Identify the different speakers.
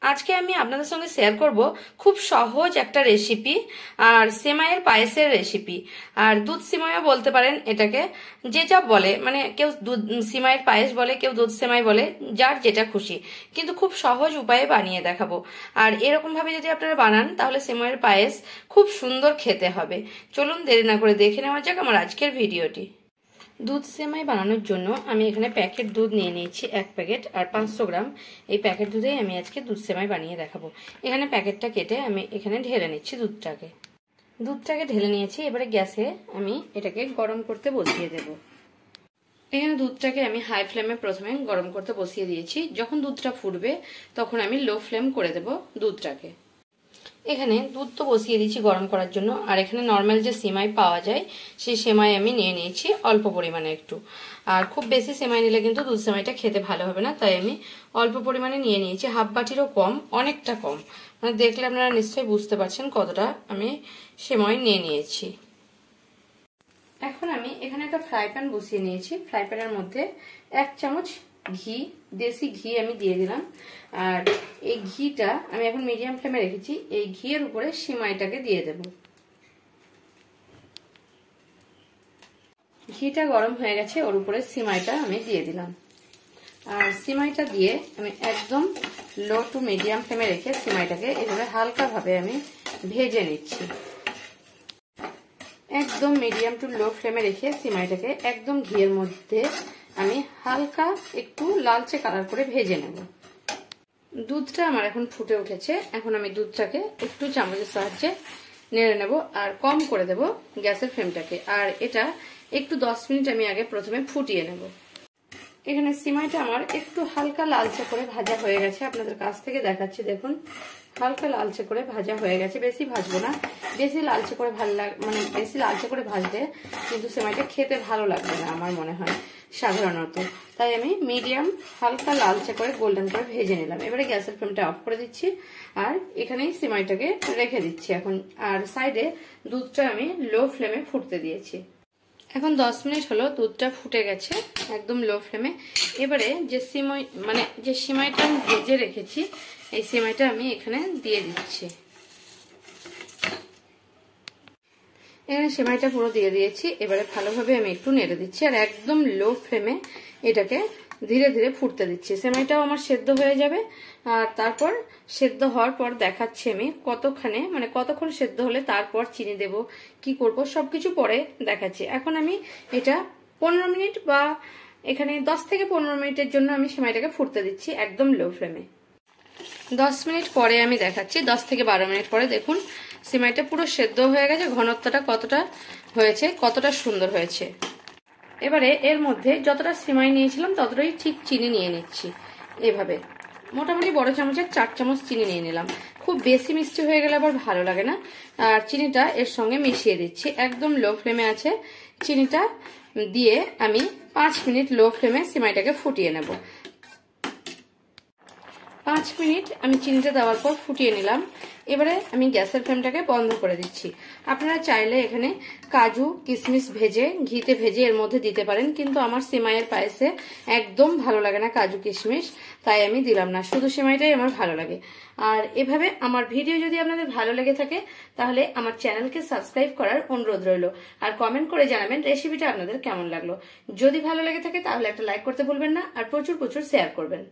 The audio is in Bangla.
Speaker 1: আজকে আমি আপনাদের সঙ্গে শেয়ার করব খুব সহজ একটা রেসিপি আর সেমাইয়ের পায়েসের রেসিপি আর দুধ সিমাইও বলতে পারেন এটাকে, যে যা বলে, মানে কেউ দুধ সিমাইয়ের পায়েস বলে, কেউ দুধ সেমাই বলে, যার যেটা খুশি, কিন্তু খুব সহজ উপায়ে বানিয়ে দেখাবো। আর এরকম ভাবে যদি আপনারা বানান তাহলে সেমাইয়ের পায়েস খুব সুন্দর খেতে হবে। চলুন দেরি না করে দেখে নেওয়া যাক আমার আজকের ভিডিওটি। দুধ সেমাই বানানোর জন্য আমি এখানে প্যাকেট দুধ নিয়ে নিয়েছি 1 প্যাকেট আর 500 গ্রাম। এই প্যাকেট দুধেই আমি আজকে দুধ সেমাই বানিয়ে দেখাবো। এখানে প্যাকেটটা কেটে আমি এখানে ঢেলে নিচ্ছি দুধটাকে ঢেলে নিয়েছি। এবারে গ্যাসে আমি এটাকে গরম করতে বসিয়ে দেব। এখানে দুধটাকে আমি হাই ফ্লেমে প্রথমে গরম করতে বসিয়ে দিয়েছি। যখন দুধটা ফুটবে তখন আমি লো ফ্লেম করে দেব দুধটাকে। এখানে দুধ তো বসিয়ে দিয়েছি গরম করার জন্য, আর এখানে নর্মাল যে সেমাই পাওয়া যায় সেই সেমাই আমি নিয়ে নিয়েছি অল্প পরিমাণে একটু। আর খুব বেশি সেমাই নিলে কিন্তু দুধ সেমাইটা খেতে ভালো হবে না, তাই আমি অল্প পরিমাণে নিয়ে নিয়েছি, হাফ বাটিরও কম, অনেকটা কম। মানে দেখলে আপনারা নিশ্চয়ই বুঝতে পারছেন কতটা আমি সেমাই নিয়ে নিয়েছি। এখন আমি এখানে একটা ফ্রাই প্যান বসিয়ে নিয়েছি। ফ্রাই প্যানের মধ্যে 1 চামচ ঘি, দেশি ঘি আমি দিয়ে দিলাম। আর এই ঘিটা আমি এখন মিডিয়াম ফ্লেমে রেখেছি। এই ঘিয়ের উপরে সিমাইটাকে দিয়ে দেব। ঘিটা গরম হয়ে গেছে, ওর উপরে সিমাইটা আমি দিয়ে দিলাম। আর সিমাইটা দিয়ে আমি একদম লো টু মিডিয়াম ফ্লেমে রেখে সিমাইটাকে এভাবে হালকাভাবে আমি ভেজে নিচ্ছি। একদম মিডিয়াম টু লো ফ্লেমে রেখে সিমাইটাকে একদম ঘিয়ের মধ্যে আমি হালকা একটু লালচে কালার করে ভেজে নেব। দুধটা আমার এখন ফুটে উঠেছে। এখন আমি দুধটাকে একটু চামচের সাহায্যে নেড়ে নেব আর কম করে দেব গ্যাসের ফ্লেমটাকে। আর এটা একটু 10 মিনিট আমি আগে প্রথমে ফুটিয়ে নেব। এখানে সিমাইটা আমার একটু হালকা লালচে করে ভাজা হয়ে গেছে। আপনাদের কাছ থেকে দেখাচ্ছি, দেখুন হালকা লালচে করে ভাজা হয়ে গেছে। বেশি ভাজবো না, বেশি লালচে করে বেশি লালচে করে ভাজলে কিন্তু সেমাইটা খেতে ভালো লাগবে না আমার মনে হয় সাধারণত। তাই আমি মিডিয়াম হালকা লালচে করে গোল্ডেন করে ভেজে নিলাম। এবারে গ্যাসের ফ্লেমটা অফ করে দিচ্ছি আর এখানেই সেমাইটাকে রেখে দিচ্ছি এখন। আর সাইডে দুধটা আমি লো ফ্লেমে ফুটতে দিয়েছি। এখন 10 মিনিট হলো, দুধটা ফুটে গেছে একদম লো ফ্লেমে। এবারে যে সিমাইটা আমি ভেজে রেখেছি এই সিমাইটা আমি এখানে দিয়ে দিচ্ছি। এখানে সিমাইটা পুরো দিয়ে দিয়েছি। এবারে ভালোভাবে আমি একটু নেড়ে দিচ্ছি আর একদম লো ফ্লেমে এটাকে ধীরে ধীরে ফুটতে দিচ্ছি। সেমাইটাও আমার সেদ্ধ হয়ে যাবে। আর তারপর সেদ্ধ হওয়ার পর দেখাচ্ছি আমি কতক্ষণ সেদ্ধ হলে তারপর চিনি দেব, কি করব সবকিছু পরে দেখাচ্ছি। এখন আমি এটা 15 মিনিট বা এখানে 10 থেকে 15 মিনিটের জন্য আমি সেমাইটাকে ফুটতে দিচ্ছি একদম লো ফ্লেমে। 10 মিনিট পরে আমি দেখাচ্ছি। 10 থেকে 12 মিনিট পরে দেখুন সিমাইটা পুরো সেদ্ধ হয়ে গেছে। ঘনত্বটা কতটা হয়েছে, কতটা সুন্দর হয়েছে। এবারে এর মধ্যে যতটা সিমাই নিয়েছিলাম ততটাই ঠিক চিনি নিয়ে নিচ্ছি। এভাবে মোটামুটি বড় চামচের 4 চামচ চিনি নিয়ে নিলাম। খুব বেশি মিষ্টি হয়ে গেলে আবার ভালো লাগে না। আর চিনিটা এর সঙ্গে মিশিয়ে দিচ্ছি। একদম লো ফ্লেমে আছে চিনিটা দিয়ে আমি 5 মিনিট লো ফ্লেমে সিমাইটাকে ফুটিয়ে নেব। 5 মিনিট আমি চিনিটা দেওয়ার পর ফুটিয়ে নিলাম। এবারে আমি গ্যাসের ফ্লেমটাকে বন্ধ করে দিচ্ছি। আপনারা চাইলে এখানে কাজু কিশমিশ ভেজে ঘিতে ভেজে এর মধ্যে দিতে পারেন, কিন্তু আমার সেমাইয়ের পায়েসে একদম ভালো লাগে না কাজু কিশমিশ, তাই আমি দিলাম না। শুধু সেমাইটাই আমার ভালো লাগে। আর এভাবে আমার ভিডিও যদি আপনাদের ভালো লেগে থাকে তাহলে আমার চ্যানেলকে সাবস্ক্রাইব করার অনুরোধ রইল। আর কমেন্ট করে জানাবেন রেসিপিটা আপনাদের কেমন লাগলো। যদি ভালো লেগে থাকে তাহলে একটা লাইক করতে ভুলবেন না আর প্রচুর শেয়ার করবেন।